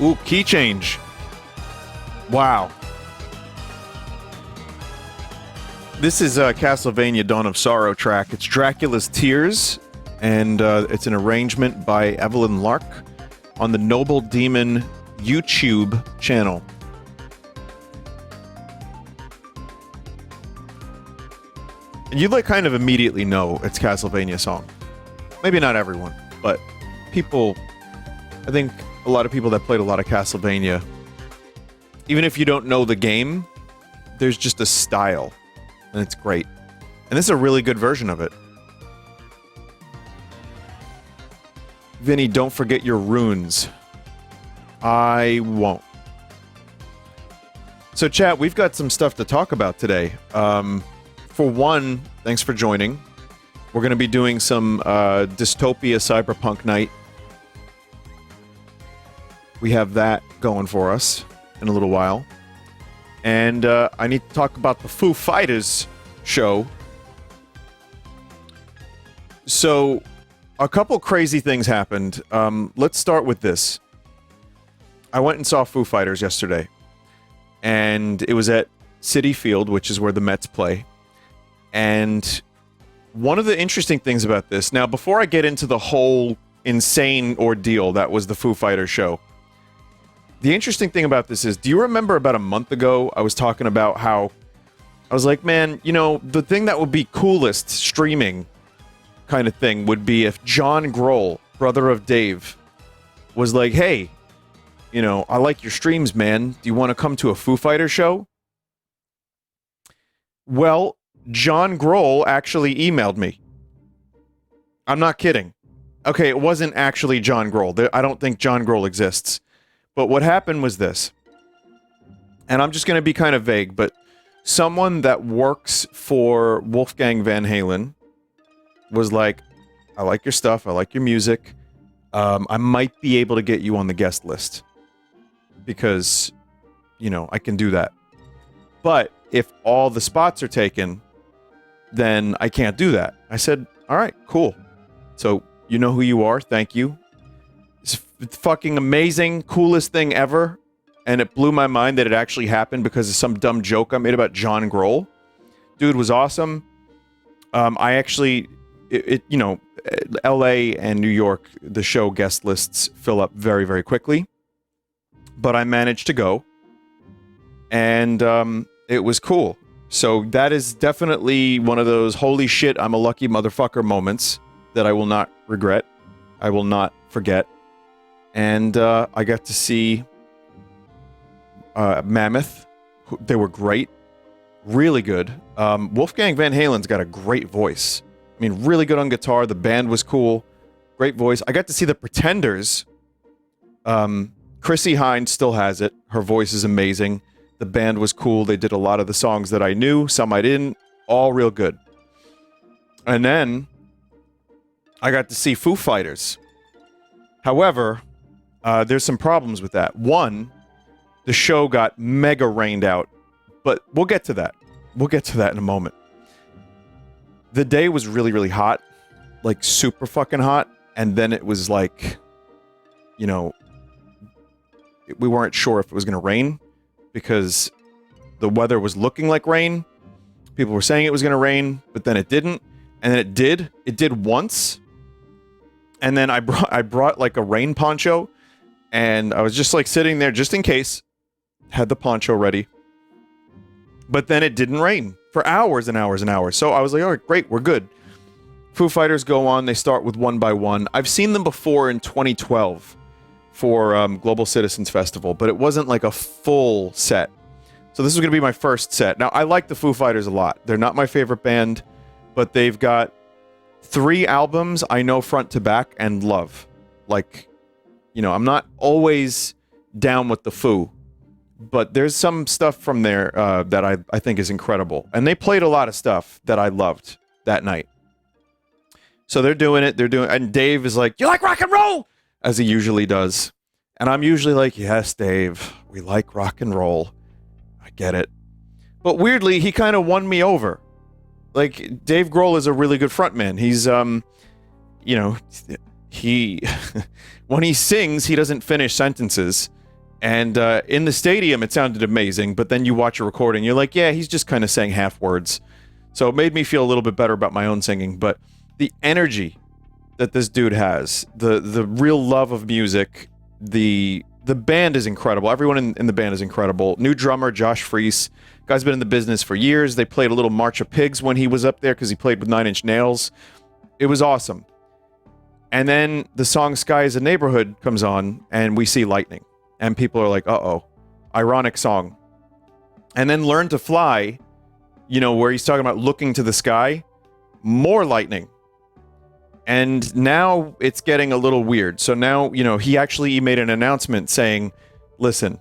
Ooh, key change. Wow. This is Castlevania Dawn of Sorrow track. It's Dracula's Tears, and it's an arrangement by Evelyn Lark on the Noble Demon YouTube channel. And you'd like kind of immediately know it's Castlevania song. Maybe not everyone, but people, I think a lot of people that played a lot of Castlevania, even if you don't know the game, there's just a style, and it's great. And this is a really good version of it. Vinny, don't forget your runes. I won't. So chat, we've got some stuff to talk about today. For one, thanks for joining. We're going to be doing some Dystopia Cyberpunk Night. We have that going for us in a little while. And I need to talk about the Foo Fighters show. So, a couple crazy things happened. Let's start with this. I went and saw Foo Fighters yesterday. And it was at Citi Field, which is where the Mets play. And one of the interesting things about this... Now, before I get into the whole insane ordeal that was the Foo Fighters show, the interesting thing about this is, do you remember about a month ago, I was talking about how... I was like, man, you know, the thing that would be coolest streaming kind of thing would be if John Grohl, brother of Dave, was like, hey, you know, I like your streams, man. Do you want to come to a Foo Fighters show? Well, John Grohl actually emailed me. I'm not kidding. Okay, it wasn't actually John Grohl. I don't think John Grohl exists. But what happened was this. And I'm just going to be kind of vague, but someone that works for Wolfgang Van Halen was like, I like your stuff. I like your music. I might be able to get you on the guest list. Because, you know, I can do that. But if all the spots are taken, then I can't do that. I said, all right, cool. So, you know who you are. Thank you. It's fucking amazing. Coolest thing ever. And it blew my mind that it actually happened because of some dumb joke I made about John Grohl. Dude was awesome. I actually, you know, LA and New York, the show guest lists fill up very, very quickly. But I managed to go. And it was cool. So that is definitely one of those holy shit, I'm a lucky motherfucker moments that I will not regret. I will not forget. And I got to see Mammoth. They were great. Really good. Wolfgang Van Halen's got a great voice. I mean, really good on guitar. The band was cool. Great voice. I got to see the Pretenders. Chrissy Hynde still has it. Her voice is amazing. The band was cool. They did a lot of the songs that I knew. Some I didn't. All real good. And then I got to see Foo Fighters. However, there's some problems with that. One, the show got mega rained out. But we'll get to that. We'll get to that in a moment. The day was really, really hot. Like, super fucking hot. And then it was like, you know, we weren't sure if it was going to rain. Because the weather was looking like rain. People were saying it was going to rain. But then it didn't. And then it did. It did once. And then I brought like a rain poncho. And I was just like sitting there just in case. Had the poncho ready. But then it didn't rain for hours and hours and hours. So I was like, all right, great, we're good. Foo Fighters go on. They start with One by One. I've seen them before in 2012 for Global Citizens Festival, but it wasn't like a full set. So this is going to be my first set. Now, I like the Foo Fighters a lot. They're not my favorite band, but they've got 3 albums I know front to back and love. Like, you know, I'm not always down with the Foo. But there's some stuff from there that I think is incredible. And they played a lot of stuff that I loved that night. So they're doing it. And Dave is like, you like rock and roll? As he usually does. And I'm usually like, yes, Dave, we like rock and roll. I get it. But weirdly, he kind of won me over. Like, Dave Grohl is a really good frontman. He's, you know, he... when he sings, he doesn't finish sentences. And in the stadium, it sounded amazing, but then you watch a recording, you're like, yeah, he's just kind of saying half words. So it made me feel a little bit better about my own singing, but the energy that this dude has, the real love of music, the band is incredible. Everyone in the band is incredible. New drummer, Josh Freese. Guy's been in the business for years. They played a little March of Pigs when he was up there because he played with Nine Inch Nails. It was awesome. And then the song Sky is a Neighborhood comes on, and we see lightning. And people are like, uh-oh. Ironic song. And then Learn to Fly, you know, where he's talking about looking to the sky. More lightning. And now it's getting a little weird. So now, you know, he made an announcement saying, listen,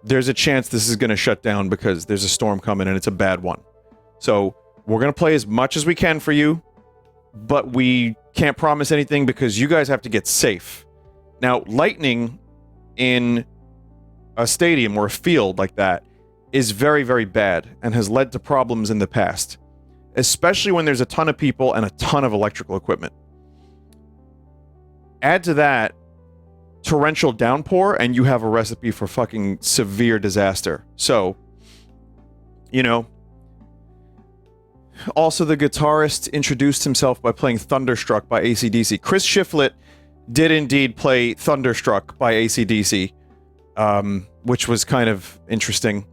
there's a chance this is going to shut down because there's a storm coming and it's a bad one. So we're going to play as much as we can for you, but we can't promise anything because you guys have to get safe. Now, lightning in a stadium or a field like that is very, very bad and has led to problems in the past, especially when there's a ton of people and a ton of electrical equipment. Add to that torrential downpour and you have a recipe for fucking severe disaster. So, you know, also the guitarist introduced himself by playing Thunderstruck by AC/DC. Chris Shiflett did indeed play Thunderstruck by AC/DC, which was kind of interesting.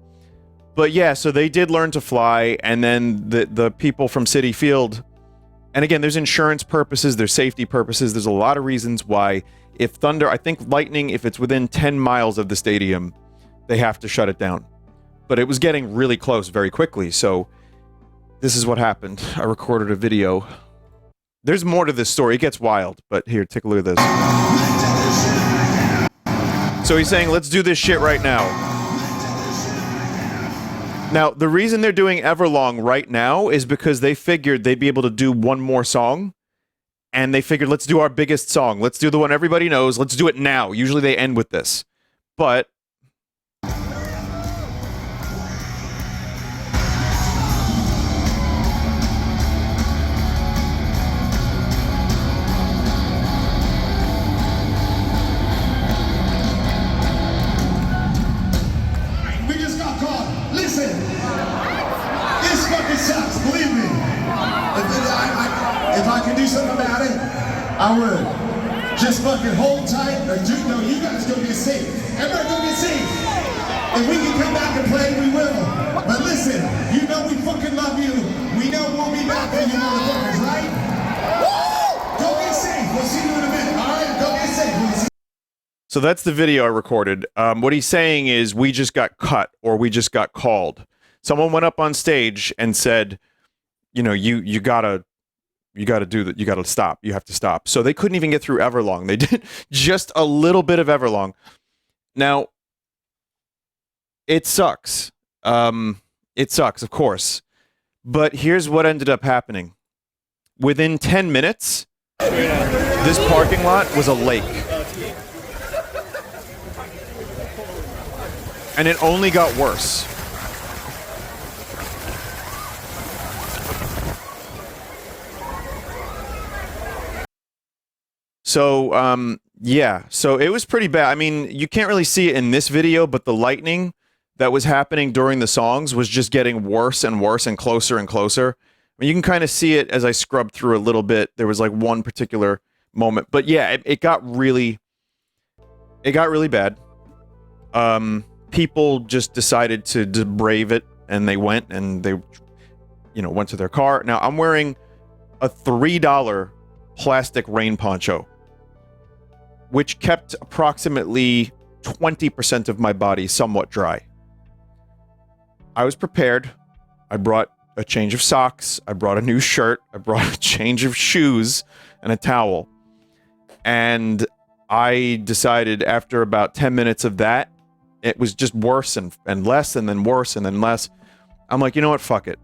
But yeah, so they did Learn to Fly, and then the people from Citi Field, and again, there's insurance purposes, there's safety purposes, there's a lot of reasons why I think lightning, if it's within 10 miles of the stadium, they have to shut it down. But it was getting really close very quickly, so this is what happened. I recorded a video. There's more to this story, it gets wild, but here, take a look at this. So he's saying, let's do this shit right now. Now, the reason they're doing Everlong right now is because they figured they'd be able to do one more song, and they figured, let's do our biggest song. Let's do the one everybody knows. Let's do it now. Usually they end with this. But if I can do something about it, I would. Just fucking hold tight, or no, you guys go get safe. Everybody go get safe. If we can come back and play, we will. But listen, you know we fucking love you. We know we'll be back for you motherfuckers, right? Woo! Go get safe. We'll see you in a minute. All right, go get safe. so that's the video I recorded. What he's saying is we just got cut or we just got called. Someone went up on stage and said, you know, you gotta do that. You gotta stop. You have to stop. So they couldn't even get through Everlong. They did just a little bit of Everlong. Now, it sucks. It sucks, of course. But here's what ended up happening. Within 10 minutes, this parking lot was a lake. And it only got worse. So, yeah, so it was pretty bad. I mean, you can't really see it in this video, but the lightning that was happening during the songs was just getting worse and worse and closer and closer. I mean, you can kind of see it as I scrubbed through a little bit. There was like one particular moment, but yeah, it got really bad. People just decided to brave it, and they went and they, you know, went to their car. Now, I'm wearing a $3 plastic rain poncho, which kept approximately 20% of my body somewhat dry. I was prepared. I brought a change of socks. I brought a new shirt. I brought a change of shoes and a towel. And I decided after about 10 minutes of that, it was just worse and less and then worse and then less. I'm like, you know what? Fuck it.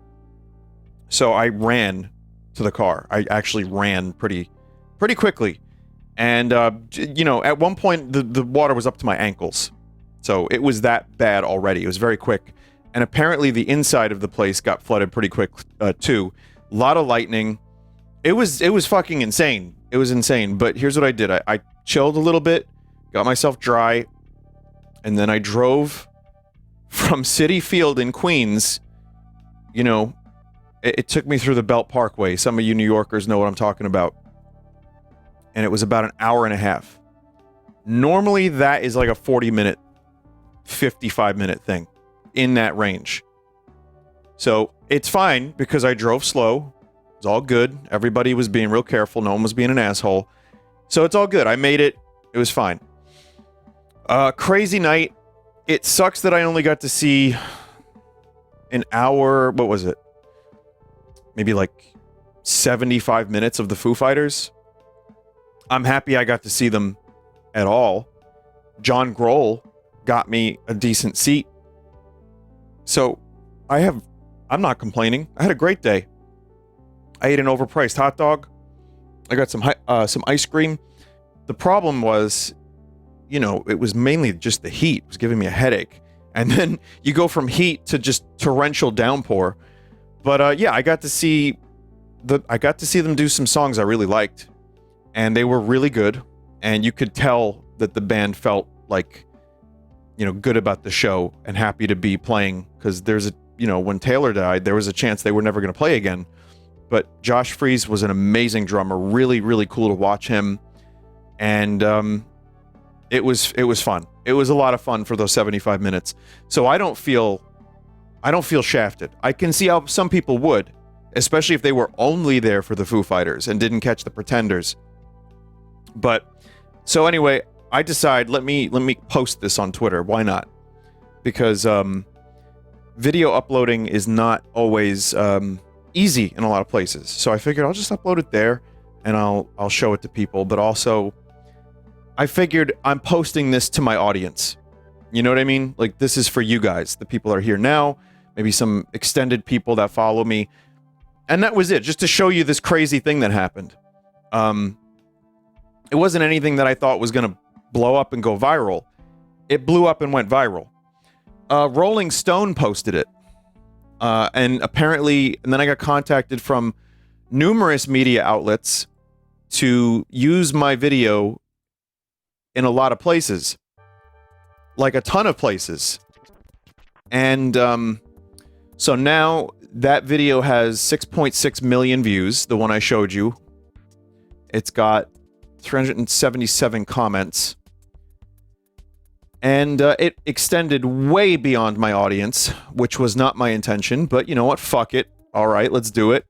So I ran to the car. I actually ran pretty quickly. And, you know, at one point, the water was up to my ankles. So it was that bad already. It was very quick. And apparently the inside of the place got flooded pretty quick, too. A lot of lightning. It was fucking insane. It was insane. But here's what I did. I chilled a little bit, got myself dry, And then I drove from Citi Field in Queens. You know, it took me through the Belt Parkway. Some of you New Yorkers know what I'm talking about. And it was about an hour and a half. Normally, that is like a 40-minute, 55-minute thing in that range. So it's fine because I drove slow. It's all good. Everybody was being real careful. No one was being an asshole. So it's all good. I made it. It was fine. Crazy night. It sucks that I only got to see an hour. What was it? Maybe like 75 minutes of the Foo Fighters. I'm happy I got to see them at all. John Grohl got me a decent seat. So I'm not complaining. I had a great day. I ate an overpriced hot dog. I got some ice cream. The problem was, you know, it was mainly just the heat. It was giving me a headache. And then you go from heat to just torrential downpour. But yeah, I got to see them do some songs I really liked. And they were really good. And you could tell that the band felt like, you know, good about the show and happy to be playing. Because when Taylor died, there was a chance they were never going to play again. But Josh Freese was an amazing drummer. Really, really cool to watch him. And it was fun. It was a lot of fun for those 75 minutes. So I don't feel shafted. I can see how some people would, especially if they were only there for the Foo Fighters and didn't catch the Pretenders. But so anyway, I decide let me post this on Twitter. Why not? Because video uploading is not always easy in a lot of places. So I figured I'll just upload it there and I'll show it to people. But also, I figured I'm posting this to my audience. You know what I mean? Like, this is for you guys. The people that are here now, maybe some extended people that follow me. And that was it, just to show you this crazy thing that happened. It wasn't anything that I thought was going to blow up and go viral. It blew up and went viral. Rolling Stone posted it. And then I got contacted from numerous media outlets to use my video in a lot of places. Like a ton of places. And so now that video has 6.6 million views, the one I showed you. It's got 377 comments. And it extended way beyond my audience, which was not my intention, but you know what? Fuck it. All right, let's do it.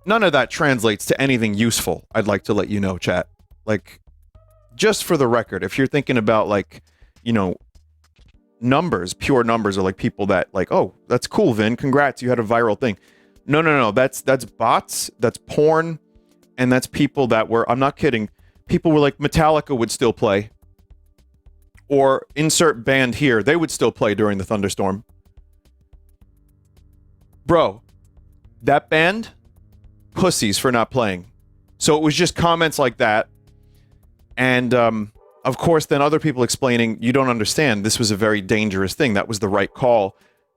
None of that translates to anything useful, I'd like to let you know, chat. Like, just for the record, if you're thinking about, like, you know, numbers, pure numbers, are like people that, like, oh, that's cool, Vin, congrats, you had a viral thing. No, that's bots, that's porn, and that's people that were, I'm not kidding, people were like, Metallica would still play. Or insert band here, they would still play during the thunderstorm. Bro, that band, pussies for not playing. So it was just comments like that. And, of course, then other people explaining, you don't understand, this was a very dangerous thing. That was the right call.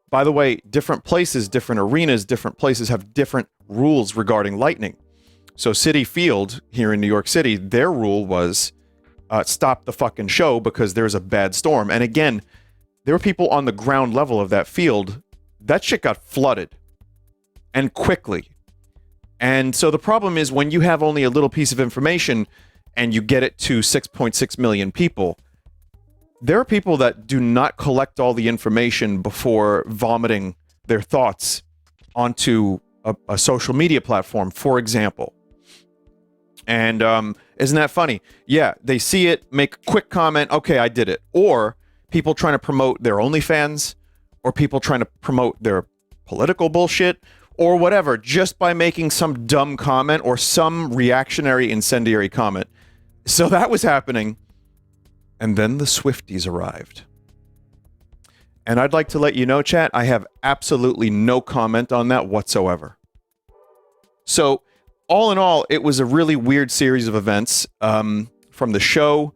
By the way, different places, different arenas, different places have different rules regarding lightning. So Citi Field here in New York City, their rule was stop the fucking show because there's a bad storm. And again, there were people on the ground level of that field. That shit got flooded. And quickly. And so the problem is when you have only a little piece of information and you get it to 6.6 million people, there are people that do not collect all the information before vomiting their thoughts onto a social media platform, for example. And isn't that funny? Yeah, they see it, make a quick comment, okay, I did it. Or people trying to promote their OnlyFans, or people trying to promote their political bullshit, or whatever, just by making some dumb comment or some reactionary, incendiary comment. So that was happening. And then the Swifties arrived. And I'd like to let you know, chat, I have absolutely no comment on that whatsoever. So, all in all, it was a really weird series of events, from the show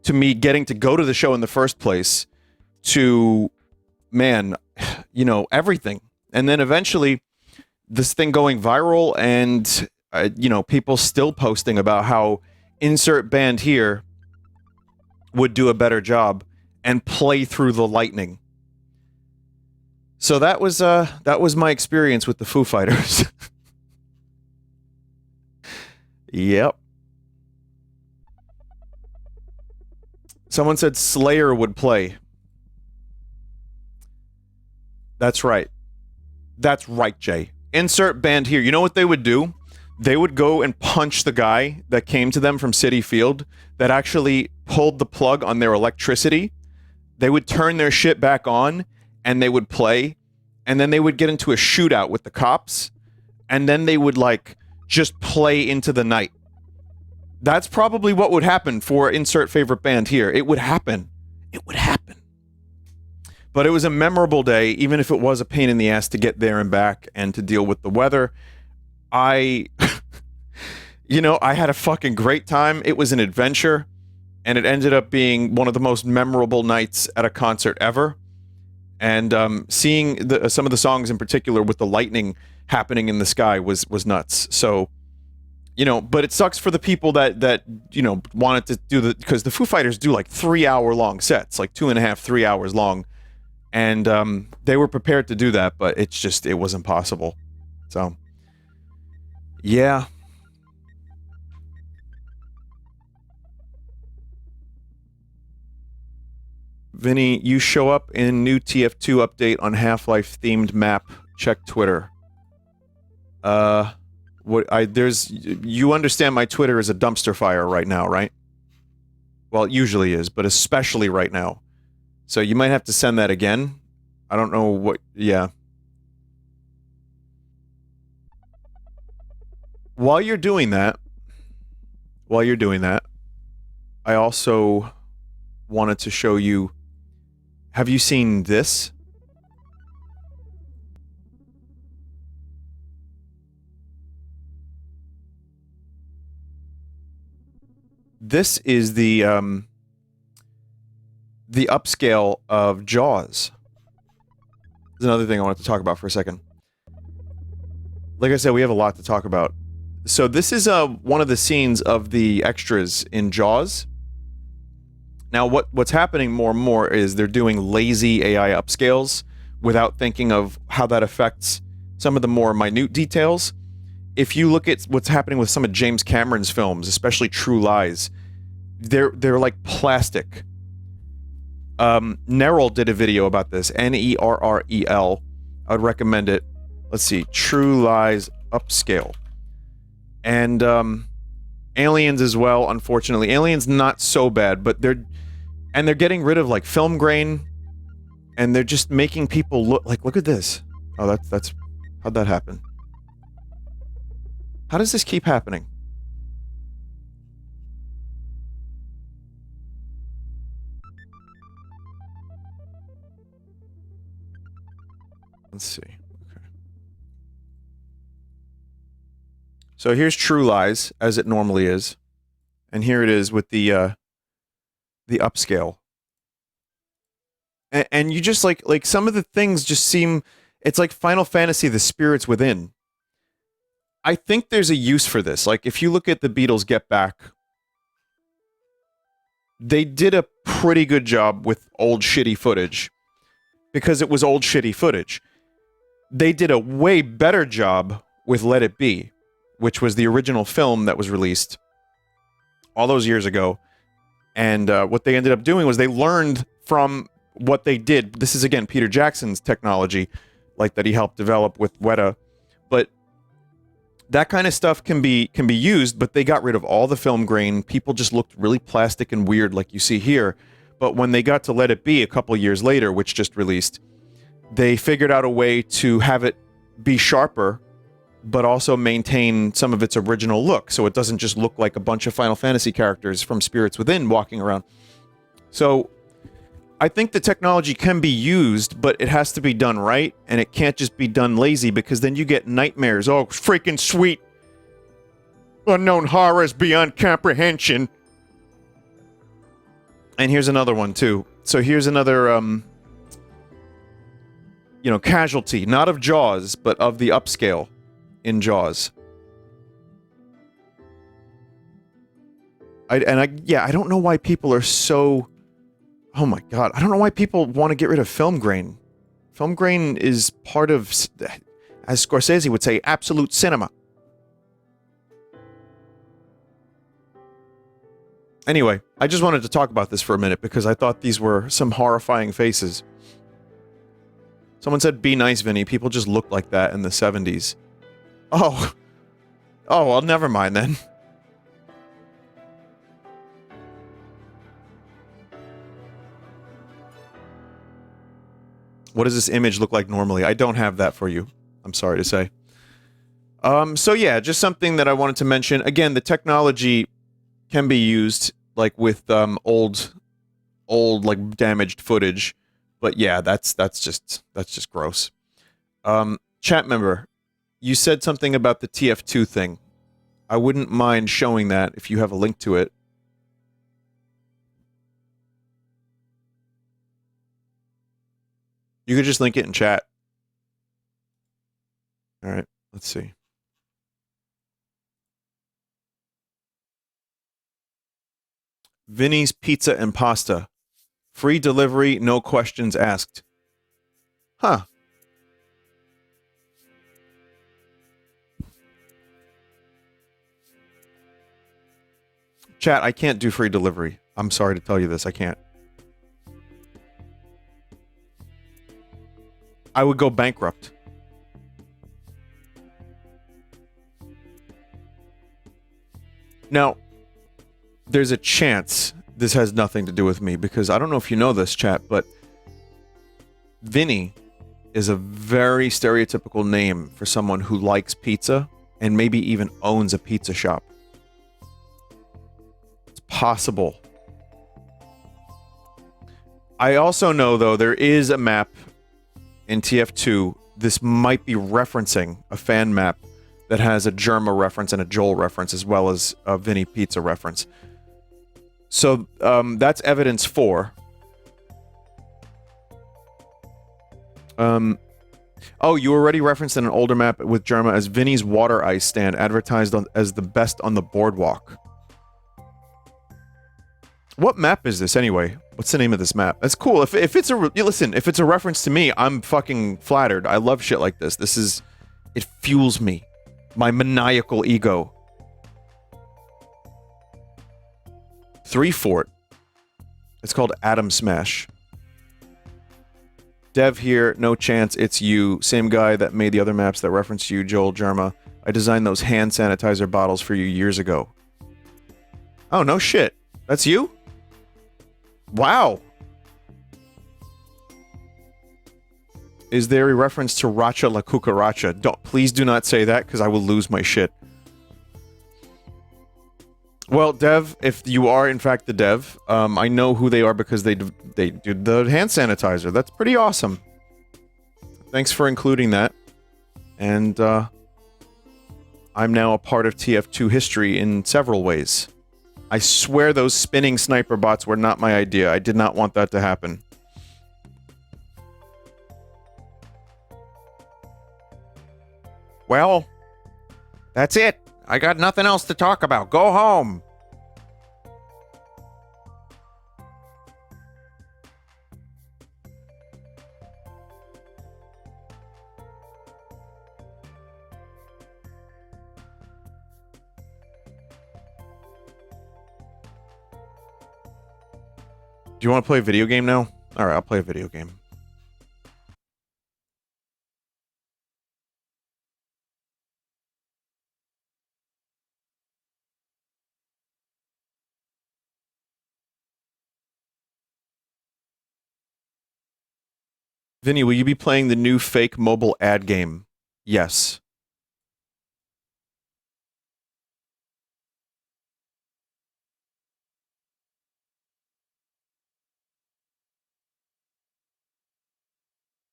to me getting to go to the show in the first place to, man, you know, everything. And then eventually this thing going viral and, you know, people still posting about how insert band here would do a better job. and play through the lightning. So that was my experience with the Foo Fighters. Yep. Someone said Slayer would play. That's right. That's right, Jay. Insert band here. You know what they would do? They would go and punch the guy that came to them from Citi Field that actually pulled the plug on their electricity. They would turn their shit back on and they would play, and then they would get into a shootout with the cops, and then they would like just play into the night. That's probably what would happen for insert favorite band here. It would happen. It would happen. But it was a memorable day, even if it was a pain in the ass to get there and back and to deal with the weather. I had a fucking great time. It was an adventure, and it ended up being one of the most memorable nights at a concert ever. And seeing some of the songs in particular with the lightning happening in the sky was nuts. So, but it sucks for the people that wanted to do because the Foo Fighters do like 3-hour long sets, like 2.5, 3 hours long. And they were prepared to do that, but it was impossible. So, yeah. Vinny, you show up in new TF2 update on Half-Life themed map. Check Twitter. You understand my Twitter is a dumpster fire right now, right? Well, it usually is, but especially right now. So you might have to send that again. I don't know what... Yeah. While you're doing that, I also wanted to show you... Have you seen this? This is the upscale of Jaws. There's another thing I wanted to talk about for a second. Like I said, we have a lot to talk about. So this is one of the scenes of the extras in Jaws. Now, what's happening more and more is they're doing lazy AI upscales without thinking of how that affects some of the more minute details. If you look at what's happening with some of James Cameron's films, especially True Lies, they're like plastic. Nerrell did a video about this. Nerrel. I would recommend it. Let's see. True Lies upscale. And Aliens as well, unfortunately. Aliens not so bad, but they're getting rid of like film grain, and they're just making people look at this. Oh, that's how'd that happen? How does this keep happening? Let's see. Okay. So here's True Lies as it normally is, and here it is with the upscale. And you just like some of the things just seem, it's like Final Fantasy: The Spirits Within. I think there's a use for this. Like if you look at the Beatles Get Back, they did a pretty good job with old shitty footage because it was old shitty footage. They did a way better job with Let It Be, which was the original film that was released all those years ago. And what they ended up doing was they learned from what they did. This is, again, Peter Jackson's technology, like that he helped develop with Weta. But that kind of stuff can be used, but they got rid of all the film grain. People just looked really plastic and weird like you see here. But when they got to Let It Be a couple years later, which just released, they figured out a way to have it be sharper, but also maintain some of its original look, so it doesn't just look like a bunch of Final Fantasy characters from Spirits Within walking around. So I think the technology can be used, but it has to be done right, and it can't just be done lazy, because then you get nightmares. Oh, freaking sweet unknown horrors beyond comprehension. And here's another one, too. So here's another, casualty, not of Jaws, but of the upscale in Jaws. I don't know why people are so Oh my god, I don't know why people want to get rid of film grain. Film grain is part of, as Scorsese would say, absolute cinema. Anyway, I just wanted to talk about this for a minute because I thought these were some horrifying faces. Someone said, be nice, Vinny. People just looked like that in the 70s. Oh. Oh, well, never mind then. What does this image look like normally? I don't have that for you. I'm sorry to say. So yeah, just something that I wanted to mention. Again, the technology can be used, like, with, old, like, damaged footage. But yeah, that's just gross. Chat member, you said something about the TF2 thing. I wouldn't mind showing that if you have a link to it. You could just link it in chat. Alright, let's see. Vinny's Pizza and Pasta. Free delivery, no questions asked. Huh. Chat, I can't do free delivery. I'm sorry to tell you this, I can't. I would go bankrupt. Now, there's a chance this has nothing to do with me, because I don't know if you know this, chat, but Vinny is a very stereotypical name for someone who likes pizza and maybe even owns a pizza shop. It's possible. I also know, though, there is a map in TF2. This might be referencing a fan map that has a Germa reference and a Joel reference, as well as a Vinny Pizza reference. So, that's evidence 4. Oh, you already referenced in an older map with Germa as Vinny's water ice stand, advertised as the best on the boardwalk. What map is this, anyway? What's the name of this map? That's cool. If it's a... Listen, if it's a reference to me, I'm fucking flattered. I love shit like this. This is... It fuels me. My maniacal ego. 3 Fort. It's called Atom Smash. Dev here, no chance, it's you. Same guy that made the other maps that reference you, Joel Germa. I designed those hand sanitizer bottles for you years ago. Oh, no shit. That's you? Wow. Is there a reference to Racha la Cucaracha? Please do not say that, because I will lose my shit. Well, Dev, if you are in fact the Dev, I know who they are because they do the hand sanitizer. That's pretty awesome. Thanks for including that. And, I'm now a part of TF2 history in several ways. I swear those spinning sniper bots were not my idea. I did not want that to happen. Well, that's it. I got nothing else to talk about. Go home. Do you want to play a video game now? Alright, I'll play a video game. Vinny, will you be playing the new fake mobile ad game? Yes.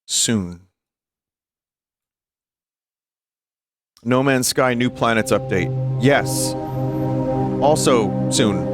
Soon. No Man's Sky New Planets update. Yes. Also soon.